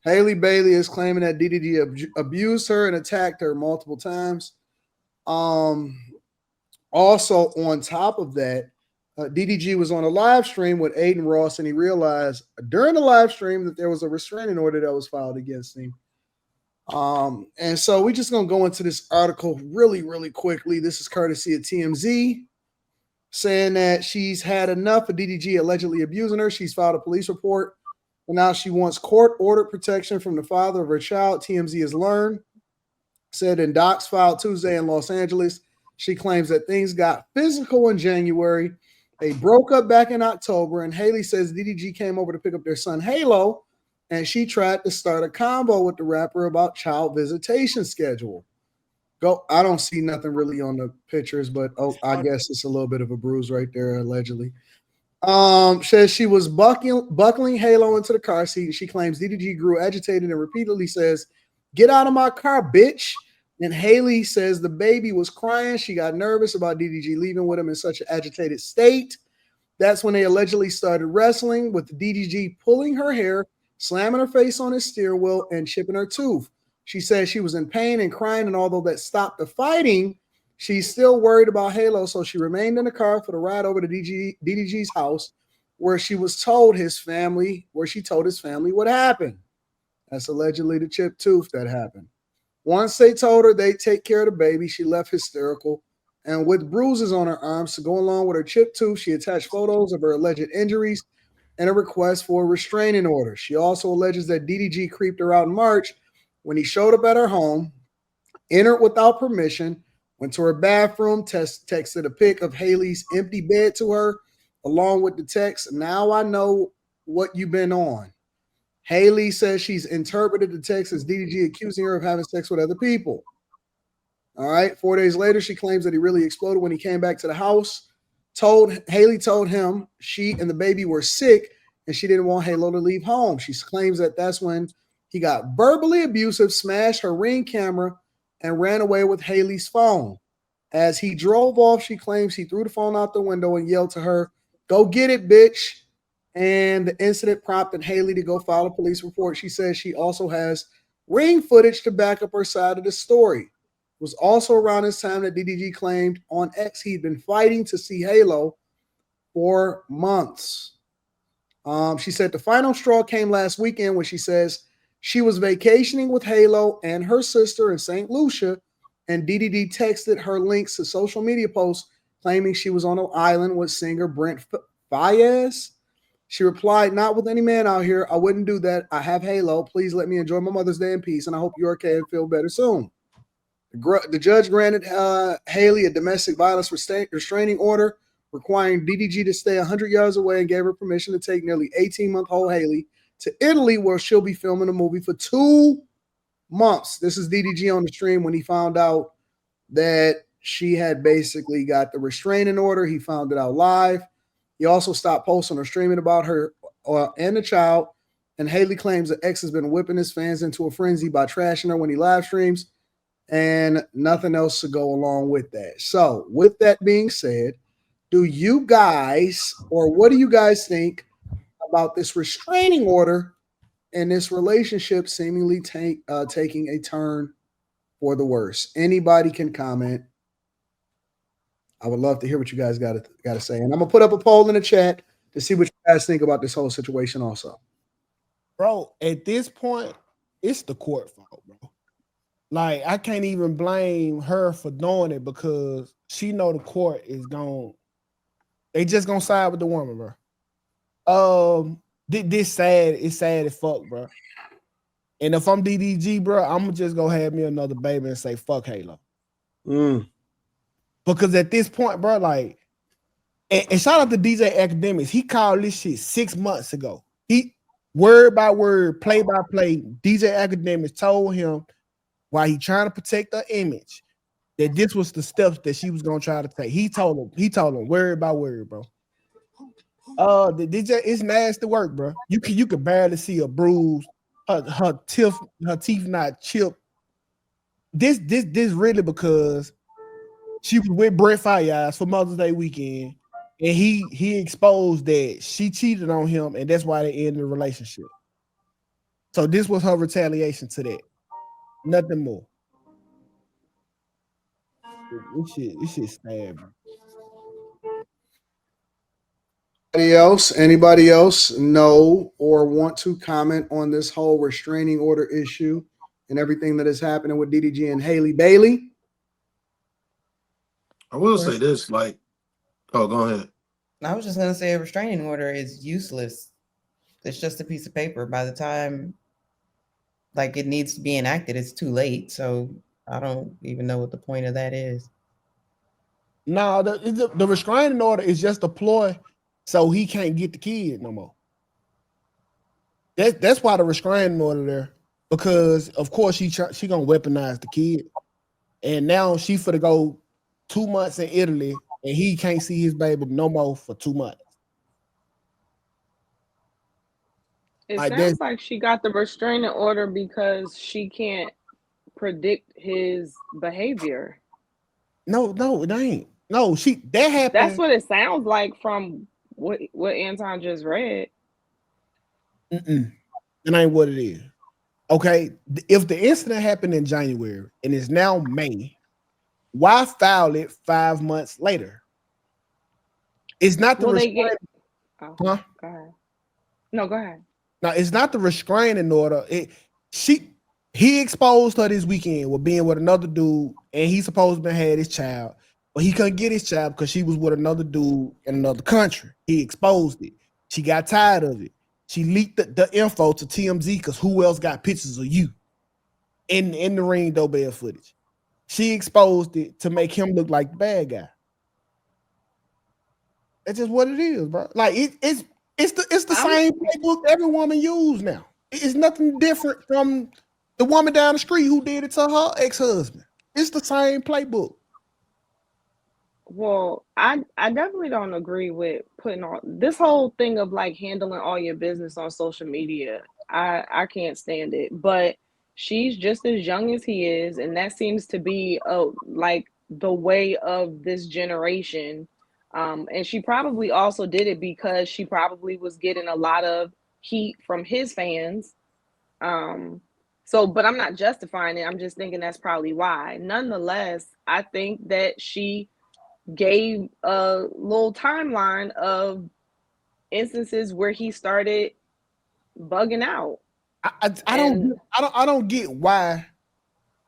Halle Bailey is claiming that DDG abused her and attacked her multiple times. Um, Also, on top of that, DDG was on a live stream with Aiden Ross, and he realized during the live stream that there was a restraining order that was filed against him. And so we're just gonna go into this article really, really quickly. This is courtesy of TMZ, saying that she's had enough of DDG allegedly abusing her. She's filed a police report, and now she wants court-ordered protection from the father of her child. TMZ has learned, said in docs filed Tuesday in Los Angeles. She claims that things got physical in January. They broke up back in October, and Haley says DDG came over to pick up their son Halo, and she tried to start a convo with the rapper about child visitation schedule. I don't see nothing really on the pictures, but I guess it's a little bit of a bruise right there, allegedly. Says she was buckling Halo into the car seat. She claims DDG grew agitated and repeatedly says, "Get out of my car, bitch." And Haley says the baby was crying. She got nervous about DDG leaving with him in such an agitated state. That's when they allegedly started wrestling, with DDG pulling her hair, slamming her face on his steering wheel, and chipping her tooth. She says she was in pain and crying, and although that stopped the fighting, she's still worried about Halo, so she remained in the car for the ride over to DDG's house, where she told his family what happened. That's allegedly the chipped tooth that happened. Once they told her they'd take care of the baby, she left hysterical. And with bruises on her arms to go along with her chipped tooth, she attached photos of her alleged injuries and a request for a restraining order. She also alleges that DDG creeped her out in March when he showed up at her home, entered without permission, went to her bathroom, texted a pic of Haley's empty bed to her, along with the text, "Now I know what you've been on." Haley says she's interpreted the text as DDG accusing her of having sex with other people. All right. 4 days later, she claims that he really exploded when he came back to the house. Haley told him she and the baby were sick and she didn't want Halo to leave home. She claims that that's when he got verbally abusive, smashed her Ring camera, and ran away with Haley's phone. As he drove off, she claims he threw the phone out the window and yelled to her, "Go get it, bitch." And the incident prompted Haley to go file a police report. She says she also has Ring footage to back up her side of the story. It was also around this time that DDG claimed on X he'd been fighting to see Halo for months. She said the final straw came last weekend when she says she was vacationing with Halo and her sister in St. Lucia, and DDD texted her links to social media posts claiming she was on an island with singer Brent Faiyaz. She replied, "Not with any man out here. I wouldn't do that. I have Halo. Please let me enjoy my Mother's Day in peace, and I hope you're okay and feel better soon." The judge granted Haley a domestic violence restraining order requiring DDG to stay 100 yards away and gave her permission to take nearly 18-month-old Haley to Italy, where she'll be filming a movie for 2 months. This is DDG on the stream when he found out that she had basically got the restraining order. He found it out live. He also stopped posting or streaming about her and the child. And Haley claims that X has been whipping his fans into a frenzy by trashing her when he live streams, and nothing else to go along with that. So, with that being said, do you guys, or what do you guys think about this restraining order and this relationship seemingly taking a turn for the worse? Anybody can comment. I would love to hear what you guys got to say. And I'm going to put up a poll in the chat to see what you guys think about this whole situation also. Bro, at this point, it's the court fault, bro. Like, I can't even blame her for doing it because she know the court is going, they just going to side with the woman, bro. This sad, it's sad as fuck, bro. And if I'm DDG, bro, I'm going to just go have me another baby and say, fuck Halo. Because at this point, bro, like, and shout out to DJ Academics. He called this shit 6 months ago. He, word by word, play by play, DJ Academics told him while he trying to protect her image that this was the steps that she was gonna try to take. He told him word by word, bro. The DJ, it's nasty work, bro. You can barely see a bruise, her teeth not chipped. This really because she was with Brent Faiyaz for Mother's Day weekend, and he exposed that she cheated on him, and that's why they ended the relationship. So this was her retaliation to that. Nothing more. This shit stab me. Anybody else know or want to comment on this whole restraining order issue and everything that is happening with DDG and Halle Bailey? I will say this, like, oh, go ahead. I was just gonna say a restraining order is useless. It's just a piece of paper. By the time like it needs to be enacted, it's too late. So I don't even know what the point of that is. No, the restraining order is just a ploy so he can't get the kid no more. That's why the restraining order there, because of course she gonna weaponize the kid, and now she finna go 2 months in Italy, and he can't see his baby no more for 2 months. It Like sounds like she got the restraining order because she can't predict his behavior. No, it ain't. No, that happened. That's what it sounds like from what Anton just read. It ain't what it is. Okay, if the incident happened in January and it's now May, why file it 5 months later? It's not the restraining. Huh? Go ahead. No, go ahead. Now it's not the restraining order. He exposed her this weekend with being with another dude, and he supposed to have had his child, but he couldn't get his child because she was with another dude in another country. He exposed it. She got tired of it. She leaked the info to TMZ because who else got pictures of you in the ring doorbell footage? She exposed it to make him look like the bad guy. That's just what it is, bro. Like it's the same playbook every woman use now. It's nothing different from the woman down the street who did it to her ex-husband. It's the same playbook. Well, I definitely don't agree with putting all this whole thing of like handling all your business on social media. I can't stand it. But she's just as young as he is, and that seems to be like the way of this generation. And she probably also did it because she probably was getting a lot of heat from his fans. But I'm not justifying it. I'm just thinking that's probably why. Nonetheless, I think that she gave a little timeline of instances where he started bugging out. I don't get why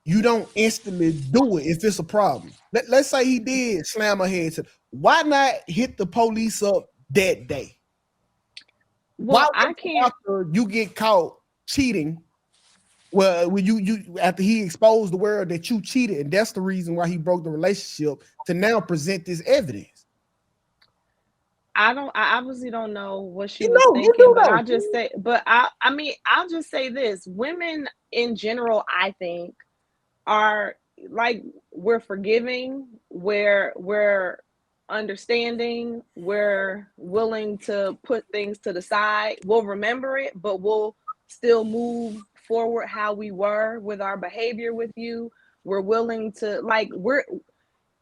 you don't instantly do it if it's a problem. Let's say he did slam her head. Why not hit the police up that day? Well, why I can't. After you get caught cheating, well, when you after he exposed the world that you cheated, and that's the reason why he broke the relationship, to now present this evidence. I obviously don't know what she was thinking, but I'll just say, I'll just say this: women in general, I think, are like, we're forgiving, we're understanding, we're willing to put things to the side. We'll remember it, but we'll still move forward how we were with our behavior with you. We're willing to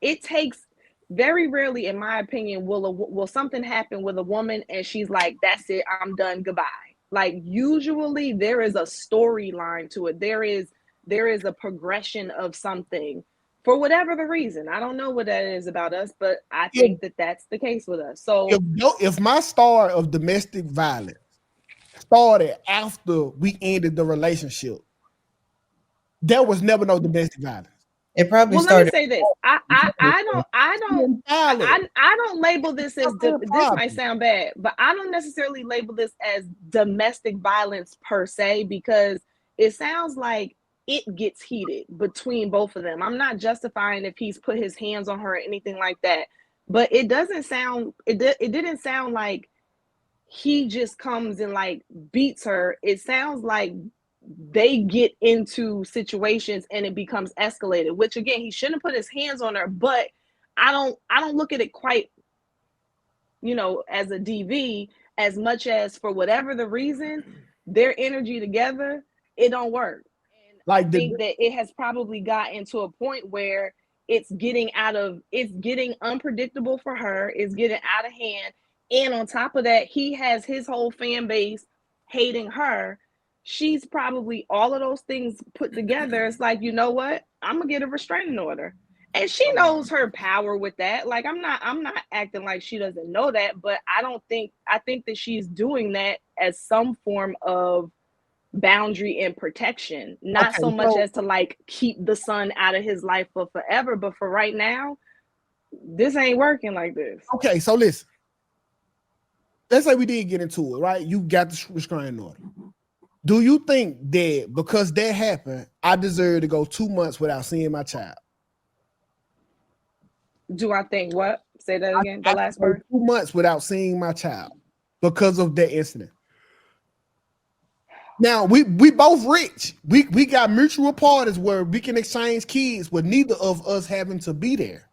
it takes very rarely, in my opinion, will something happen with a woman and she's like, that's it, I'm done, goodbye. Like, usually there is a storyline to it. There is a progression of something for whatever the reason. I don't know what that is about us, but I think that that's the case with us. So if my story of domestic violence started after we ended the relationship, there was never no domestic violence. It probably started. Let me say this. I don't label this as this might sound bad, but I don't necessarily label this as domestic violence per se, because it sounds like it gets heated between both of them. I'm not justifying if he's put his hands on her or anything like that, but it didn't sound like he just comes and like beats her. It sounds like they get into situations and it becomes escalated, which again, he shouldn't put his hands on her, but I don't look at it quite, as a DV, as much as for whatever the reason, their energy together, it don't work. And I think that it has probably gotten to a point where it's getting unpredictable for her, it's getting out of hand. And on top of that, he has his whole fan base hating her. she's probably all of those things put together. It's like, you know what? I'm gonna get a restraining order. And she knows her power with that. Like I'm not acting like she doesn't know that, but I think that she's doing that as some form of boundary and protection, not Okay, so much so as to like keep the son out of his life for forever, but for right now, this ain't working like this. okay, so listen. Let's say we did get into it, right? You got the restraining order. Do you think that because that happened, I deserve to go 2 months without seeing my child? Do I think what? Say that again. The last I part. 2 months without seeing my child because of that incident. Now we both rich. We got mutual parties where we can exchange kids with neither of us having to be there.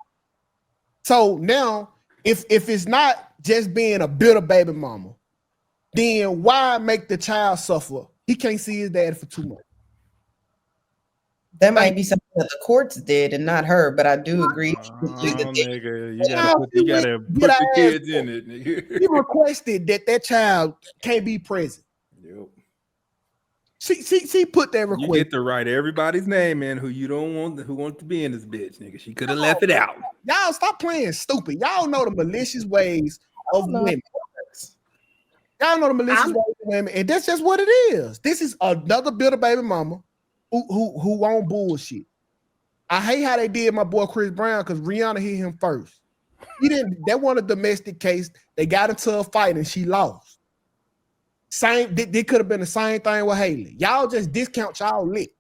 So now, if it's not just being a bitter baby mama, then why make the child suffer? He can't see his dad for 2 months. That might be something that the courts did and not her, but I do agree. Nigga, you gotta put the kids in it, nigga. He requested that child can't be present. Yep. She put that request. You get to write everybody's name in who you don't want, who wants to be in this bitch, nigga. She could have left it out. Y'all stop playing stupid. Y'all know the malicious ways of women. Y'all know the malicious ways of women, and that's just what it is. This is another bitter baby mama who won't bullshit. I hate how they did my boy Chris Brown because Rihanna hit him first. He didn't. That was a domestic case. They got into a fight and she lost. Same. They could have been the same thing with Haley. Y'all just discount y'all lit.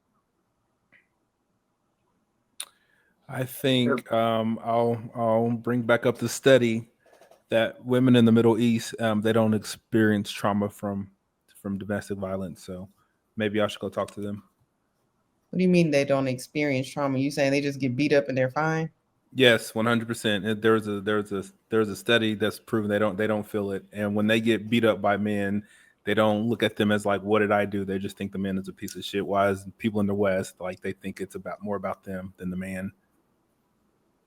I think I'll bring back up the study that women in the Middle East they don't experience trauma from domestic violence. So maybe I should go talk to them. What do you mean they don't experience trauma? You saying they just get beat up and they're fine? Yes, 100%. There's a study that's proven they don't feel it, and when they get beat up by men, they don't look at them as like, what did I do? They just think the man is a piece of shit. Why is people in the West like they think it's more about them than the man?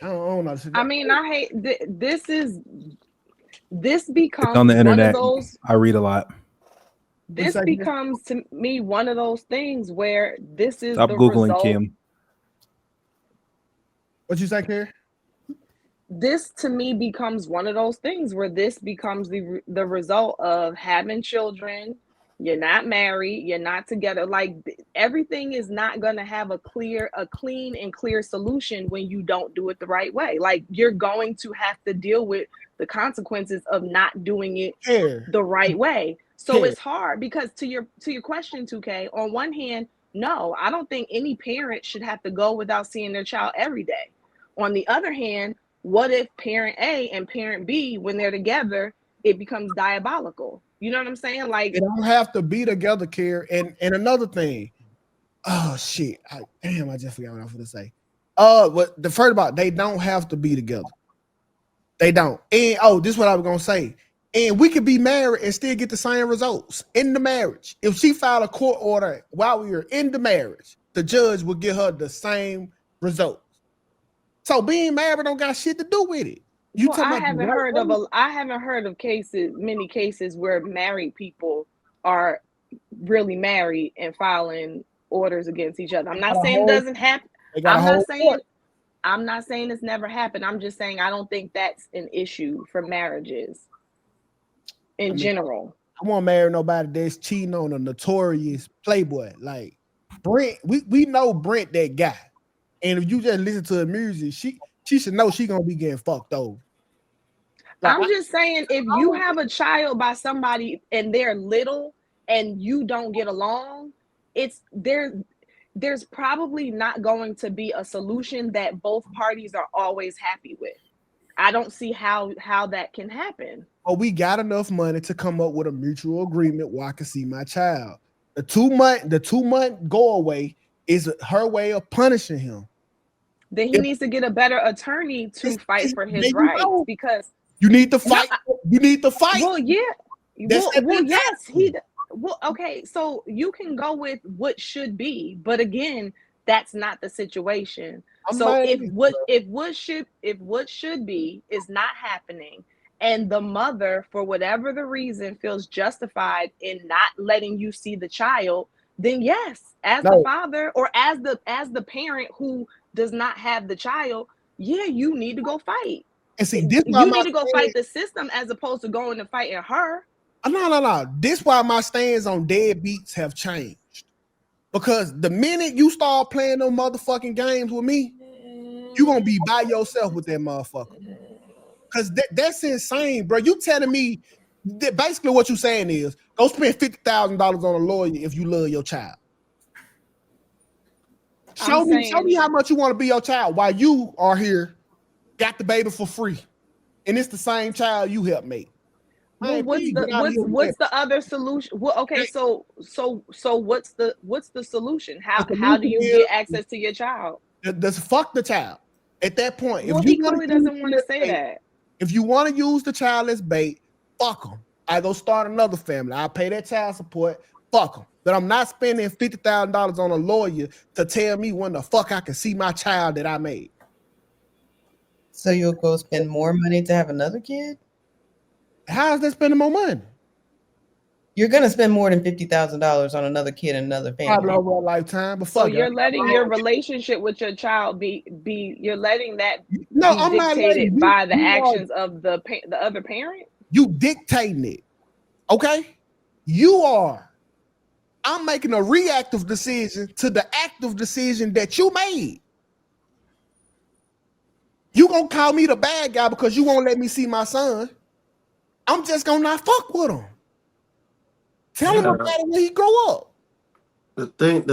I don't know. I mean, I hate this becomes It's on the internet. one of those. I read a lot. This becomes to me one of those things where this is Stop the Googling, result. Kim. What you say, Kerry? This to me becomes one of those things where this becomes the result of having children. You're not married, you're not together. Like everything is not going to have a clean and clear solution when you don't do it the right way. Like you're going to have to deal with the consequences of not doing it the right way. So it's hard because to your question, 2K, on one hand, no, I don't think any parent should have to go without seeing their child every day. On the other hand, what if parent A and parent B, when they're together, it becomes diabolical? You know what I'm saying? Like they don't have to be together, Kerry. And another thing, oh shit, I just forgot what I was gonna say. What the first about they don't have to be together. They don't. And this is what I was gonna say. And we could be married and still get the same results in the marriage. If she filed a court order while we were in the marriage, the judge would give her the same results. So being married don't got shit to do with it. I haven't heard of many cases where married people are really married and filing orders against each other. I'm not saying it doesn't happen. I'm not saying it's never happened. I'm just saying I don't think that's an issue for marriages in general. I won't marry nobody that's cheating on a notorious playboy. Like Brent, we know Brent that guy. And if you just listen to her music, she should know she gonna be getting fucked over. I'm just saying, if you have a child by somebody and they're little and you don't get along, there's probably not going to be a solution that both parties are always happy with. I don't see how that can happen. But we got enough money to come up with a mutual agreement where I can see my child. The 2 month go away is her way of punishing him. Then he needs to get a better attorney to fight for his rights because you need to fight. You need to fight. Well, yeah. Okay. So you can go with what should be, but again, that's not the situation. If what should be is not happening, and the mother, for whatever the reason, feels justified in not letting you see the child, then yes, as the father or as the parent who does not have the child, yeah, you need to go fight. And see, you need to go fight the system as opposed to going and fighting her. No. This why my stands on deadbeats have changed. Because the minute you start playing them motherfucking games with me, you gonna be by yourself with that motherfucker. Because that's insane, bro. You telling me that basically what you saying is go spend $50,000 on a lawyer if you love your child. Show me how much you want to be your child while you are here, got the baby for free, and it's the same child you helped make. Well, what's the other solution? Well, okay, so what's the solution? How do you get access to your child? Does fuck the child at that point? Well, he clearly doesn't want to say that. If you want to use the child as bait, fuck them. I go start another family. I pay that child support. Fuck them. But I'm not spending $50,000 on a lawyer to tell me when the fuck I can see my child that I made. So you'll go spend more money to have another kid? How is that spending more money? You're gonna spend more than $50,000 on another kid and another family. Probably over a lifetime. But so you're letting your relationship with your child be you're letting that be dictated by the actions of the other parent? You dictating it. Okay? You are. I'm making a reactive decision to the active decision that you made. You gonna call me the bad guy because you won't let me see my son. I'm just gonna not fuck with him. Tell him about it when he grow up. The thing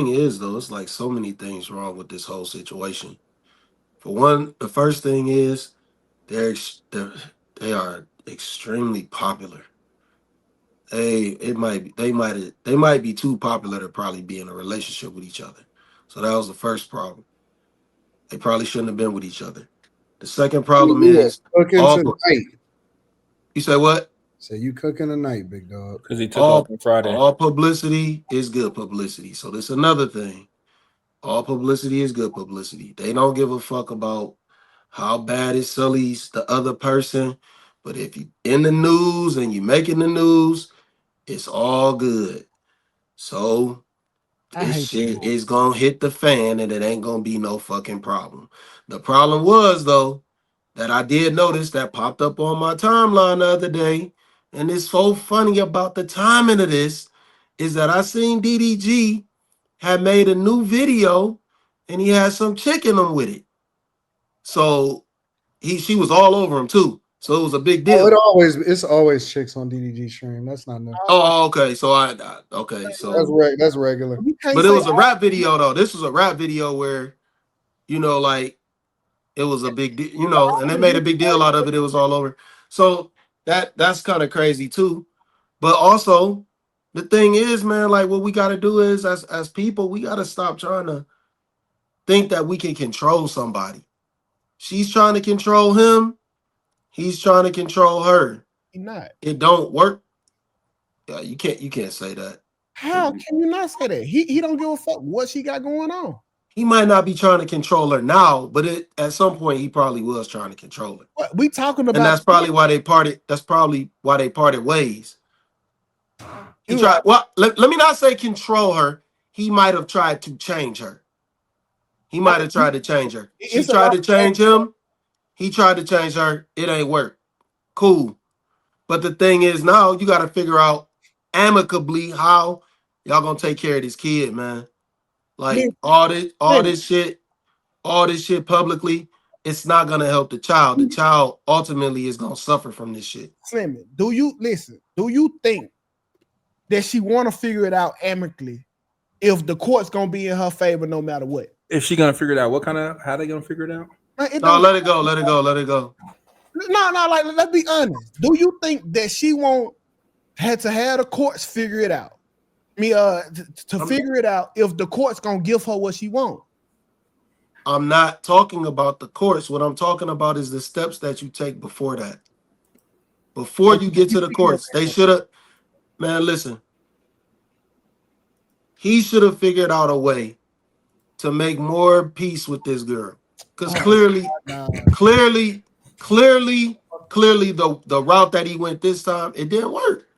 is though, it's like so many things wrong with this whole situation. For one, the first thing is they are extremely popular. They might be too popular to probably be in a relationship with each other. So that was the first problem. They probably shouldn't have been with each other. The second problem is you say what? So you cooking tonight, big dog? Because he took off on Friday. All publicity is good publicity. So that's another thing. All publicity is good publicity. They don't give a fuck about how bad it sullies the other person. But if you in the news and you making the news, it's all good. So this shit is gonna hit the fan and it ain't gonna be no fucking problem. The problem was though that I did notice that popped up on my timeline the other day. And it's so funny about the timing of this is that I seen DDG had made a new video and he had some chick in him with it. So she was all over him too. So it was a big deal. It's always chicks on DDG stream. That's not new. Oh, okay. So that's regular. But it was a rap video though. This was a rap video where, like it was a big deal, and they made a big deal out of it. It was all over. So that's kind of crazy too. But also the thing is, man, like what we got to do is as people, we got to stop trying to think that we can control somebody. She's trying to control him. He's trying to control her. He's not. It don't work. Yeah, you can't say that. How can you not say that? He don't give a fuck what she got going on. He might not be trying to control her now, but at some point he probably was trying to control her. What we talking about? And that's probably why they parted. That's probably why they parted ways. He tried. Well, let me not say control her. He might have tried to change her. He might have tried to change her. She tried to change him. He tried to change her. It ain't work. Cool. But the thing is now you got to figure out amicably how y'all gonna take care of this kid, man. Like all this shit publicly, it's not gonna help the child. The child ultimately is gonna suffer from this shit. Slimmy, do you think that she want to figure it out amicably if the court's gonna be in her favor no matter what? If she gonna figure it out, how they gonna figure it out? No, let it go. No, like let's be honest. Do you think that she had to have the courts figure it out? To figure it out if the court's gonna give her what she wants. I'm not talking about the courts. What I'm talking about is the steps that you take before that. Before you get to the courts, they should have. Man, listen. He should have figured out a way to make more peace with this girl, because clearly, the route that he went this time, it didn't work.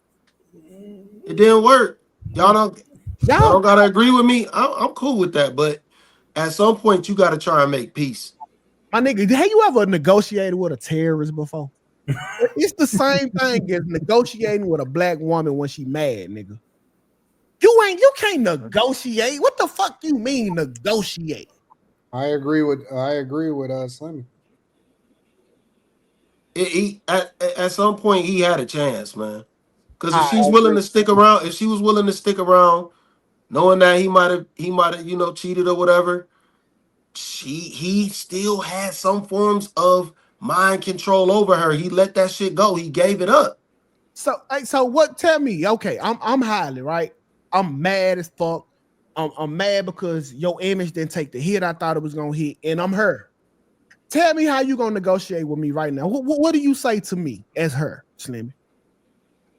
It didn't work. Y'all don't. Y'all don't gotta agree with me. I'm cool with that, but at some point you gotta try and make peace. My nigga, have you ever negotiated with a terrorist before? It's the same thing as negotiating with a black woman when she mad, nigga. You can't negotiate. What the fuck you mean negotiate? I agree with Slimmy. At some point he had a chance, man. Because if she's willing to stick around, if she was willing to stick around, knowing that he might have, cheated or whatever, he still had some forms of mind control over her. He let that shit go. He gave it up. So what? Tell me, okay, I'm highly right. I'm mad as fuck. I'm mad because your image didn't take the hit I thought it was gonna hit, and I'm her. Tell me how you gonna negotiate with me right now. What do you say to me as her, Slimmy?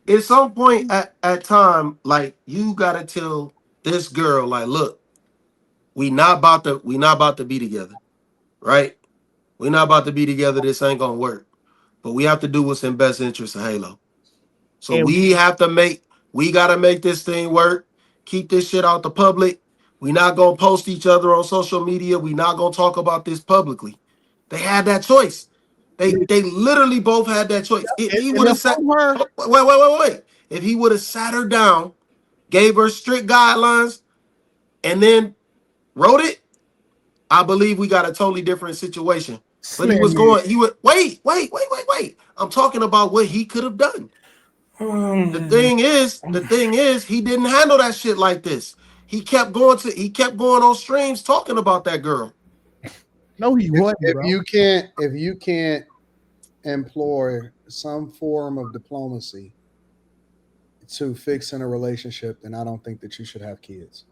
At some point at time, like you gotta tell this girl, like, look, we not about to be together, right? We not about to be together. This ain't gonna work. But we have to do what's in best interest of Halo. So And we gotta make this thing work. Keep this shit out the public. We not gonna post each other on social media. We not gonna talk about this publicly. They had that choice. They literally both had that choice. If he would have sat her, wait. If he would have sat her down, gave her strict guidelines, and then wrote it, I believe we got a totally different situation. But he would wait. I'm talking about what he could have done. The thing is, he didn't handle that shit like this. He kept going on streams talking about that girl. No, he wasn't. If you can't employ some form of diplomacy to fix in a relationship, then I don't think that you should have kids.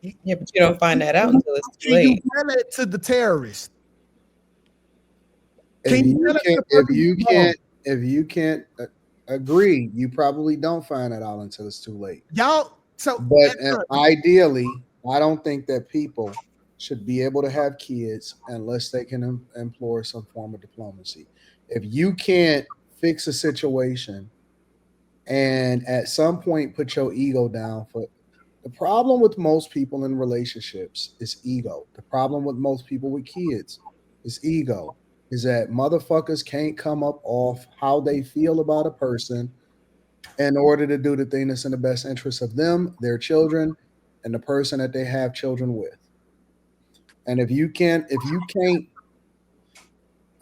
Yeah, but you don't find that out until it's too late. You tell it to the terrorist. If you can't agree, you probably don't find that out until it's too late. But ideally, I don't think that people should be able to have kids unless they can employ some form of diplomacy. If you can't fix a situation and at some point put your ego down for the problem with most people in relationships is ego. The problem with most people with kids is ego. Is that motherfuckers can't come up off how they feel about a person in order to do the thing that's in the best interest of them, their children, and the person that they have children with. And if you can't,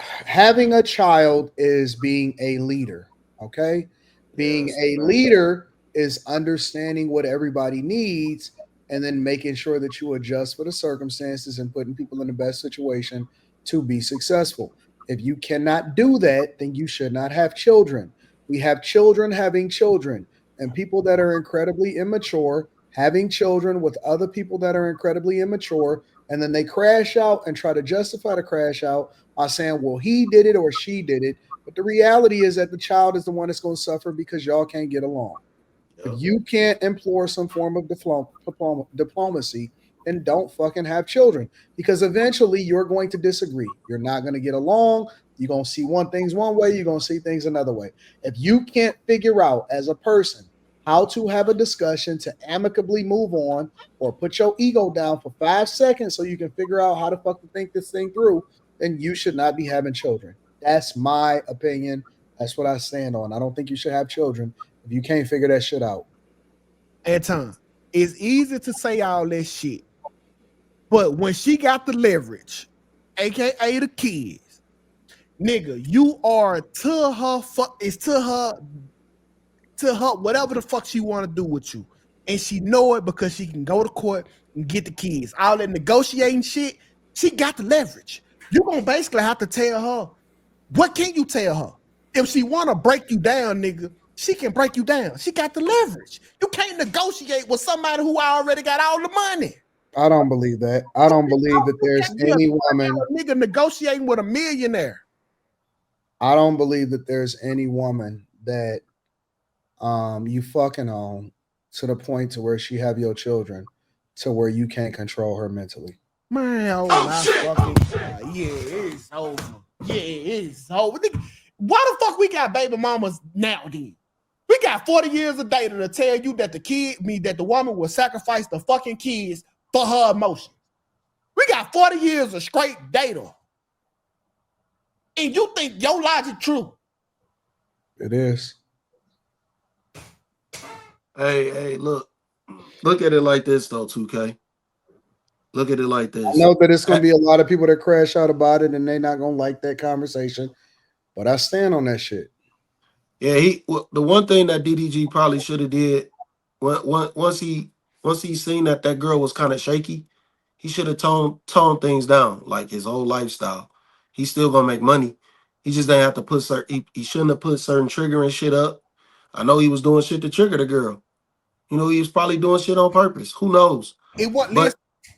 having a child is being a leader, okay? Being a leader is understanding what everybody needs and then making sure that you adjust for the circumstances and putting people in the best situation to be successful. If you cannot do that, then you should not have children. We have children having children, and people that are incredibly immature having children with other people that are incredibly immature, and then they crash out and try to justify the crash out by saying, well, he did it or she did it. But the reality is that the child is the one that's going to suffer because y'all can't get along. If you can't employ some form of diplomacy, then don't fucking have children, because eventually you're going to disagree. You're not going to get along. You're going to see things one way. You're going to see things another way. If you can't figure out as a person how to have a discussion to amicably move on or put your ego down for 5 seconds so you can figure out how to fucking think this thing through, then you should not be having children. That's my opinion. That's what I stand on. I don't think you should have children if you can't figure that shit out. Anton, it's easy to say all that shit, but when she got the leverage, aka the kids, nigga, you are to her whatever the fuck she want to do with you, and she know it because she can go to court and get the kids. All that negotiating shit, she got the leverage. You gonna basically have to tell her. What can you tell her? If she want to break you down, nigga, she can break you down. She got the leverage. You can't negotiate with somebody who already got all the money. I don't believe that. I don't believe that there's any woman nigga negotiating with a millionaire. I don't believe that there's any woman that you fucking on to the point to where she have your children to where you can't control her mentally. Man, fucking God. Yeah, it's over. Yeah, it's over. Why the fuck we got baby mamas now then? We got 40 years of data to tell you that the woman will sacrifice the fucking kids for her emotions. We got 40 years of straight data. And you think your logic true? It is. Hey, look at it like this though, 2K. Look at it like this. I know that it's going to be a lot of people that crash out about it, and they're not going to like that conversation. But I stand on that shit. Yeah, the one thing that DDG probably should have did once he seen that girl was kind of shaky, he should have toned things down, like his whole lifestyle. He's still gonna make money. He just didn't have to put he shouldn't have put certain triggering shit up. I know he was doing shit to trigger the girl. You know, he was probably doing shit on purpose. Who knows? It wasn't But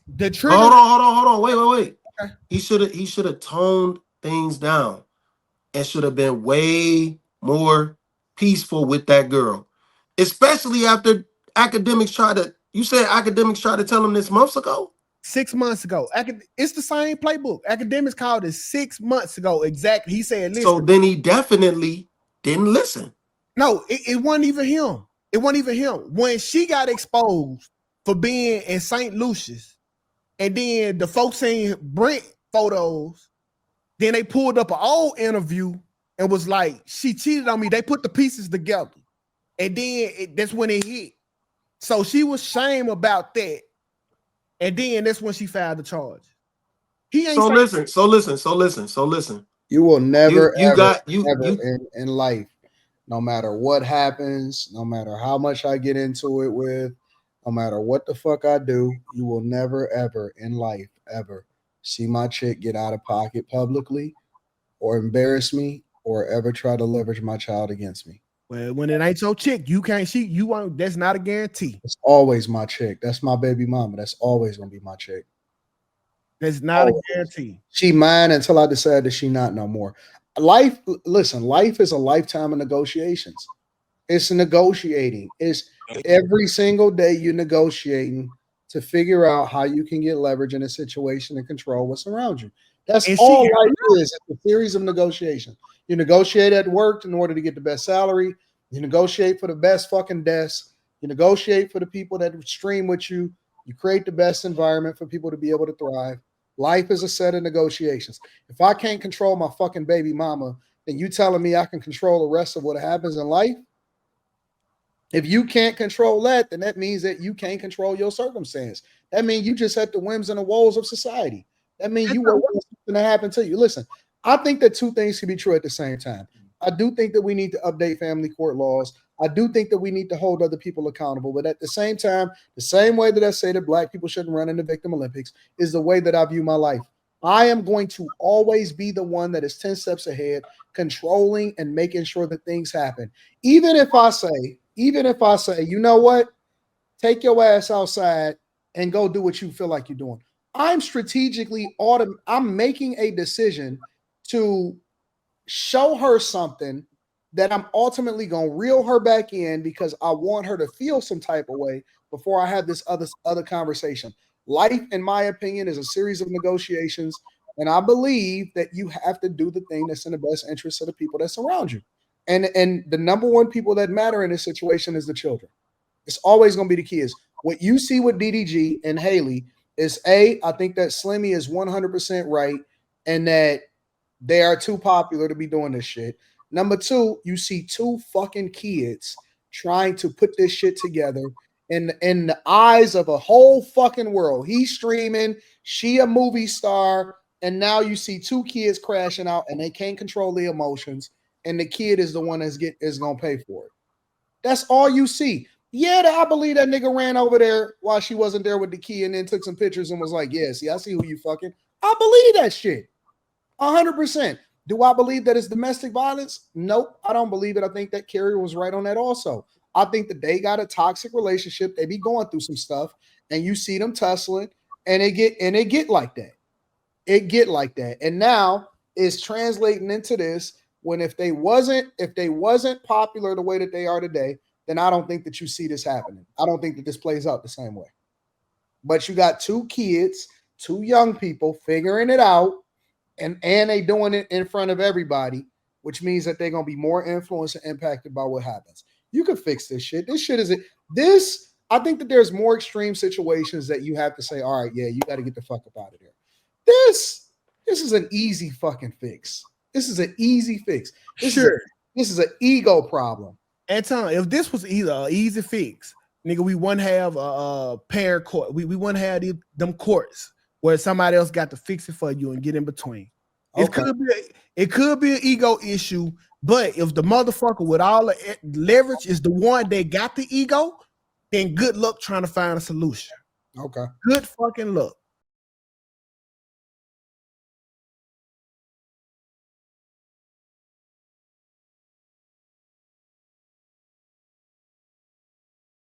the trigger. hold on. Wait. Okay. He should have toned things down and should have been way more peaceful with that girl, especially after academics tried to tell him this months ago. 6 months ago. It's the same playbook. Academics called it 6 months ago. Exactly. He said, listen. So then he definitely didn't listen. No, it wasn't even him. It wasn't even him. When she got exposed for being in St. Lucia's, and then the folks seen Brent photos, then they pulled up an old interview and was like, she cheated on me. They put the pieces together. And then that's when it hit. So she was shamed about that. And then that's when she filed the charge. He ain't So listen. You will never ever in life, no matter what happens, no matter how much I get into it with, no matter what the fuck I do, you will never ever in life ever see my chick get out of pocket publicly or embarrass me or ever try to leverage my child against me. Well, when it ain't your chick, you can't see, you won't, that's not a guarantee. It's always my chick. That's my baby mama. That's always gonna be my chick. That's not a guarantee. She mine until I decide that she not no more. Life is a lifetime of negotiations. It's negotiating. It's every single day you're negotiating to figure out how you can get leverage in a situation and control what's around you. That's all life is. It's a series of negotiations. You negotiate at work in order to get the best salary. You negotiate for the best fucking desk. You negotiate for the people that stream with you. You create the best environment for people to be able to thrive. Life is a set of negotiations. If I can't control my fucking baby mama, then you telling me I can control the rest of what happens in life? If you can't control that, then that means that you can't control your circumstance. That means you just at the whims and the woes of society. That means you were something to happen to you. Listen, I think that two things can be true at the same time. I do think that we need to update family court laws. I do think that we need to hold other people accountable. But at the same time, the same way that I say that black people shouldn't run in the Victim Olympics is the way that I view my life. I am going to always be the one that is 10 steps ahead, controlling and making sure that things happen. Even if I say, you know what? Take your ass outside and go do what you feel like you're doing. I'm strategically I'm making a decision to show her something that I'm ultimately going to reel her back in because I want her to feel some type of way before I have this other conversation. Life, in my opinion, is a series of negotiations, and I believe that you have to do the thing that's in the best interest of the people that surround you. And the number one people that matter in this situation is the children. It's always going to be the kids. What you see with DDG and Haley is I think that Slimmy is 100% right, and that they are too popular to be doing this shit. Number two, you see two fucking kids trying to put this shit together in the eyes of a whole fucking world. He's streaming, she a movie star, and now you see two kids crashing out and they can't control the emotions, and the kid is the one is gonna pay for it. That's all you see. Yeah, I believe that nigga ran over there while she wasn't there with the key and then took some pictures and was like, yeah, see, I see who you fucking. I believe that shit. 100%. Do I believe that it's domestic violence? Nope, I don't believe it. I think that Carrie was right on that also. I think that they got a toxic relationship. They be going through some stuff, and you see them tussling, and it get like that. It get like that. And now it's translating into this when if they wasn't popular the way that they are today, then I don't think that you see this happening. I don't think that this plays out the same way. But you got two kids, two young people figuring it out, and they doing it in front of everybody, which means that they're going to be more influenced and impacted by what happens. You can fix this shit. This shit isn't this. I think that there's more extreme situations that you have to say, all right, yeah, you got to get the fuck up out of there. This is an easy fucking fix. This is an easy fix. This is an ego problem. Anton, if this was either an easy fix, nigga, we wouldn't have a parent court. We wouldn't have them courts where somebody else got to fix it for you and get in between. Okay. It could be an ego issue, but if the motherfucker with all the leverage is the one that got the ego, then good luck trying to find a solution. Okay. Good fucking luck.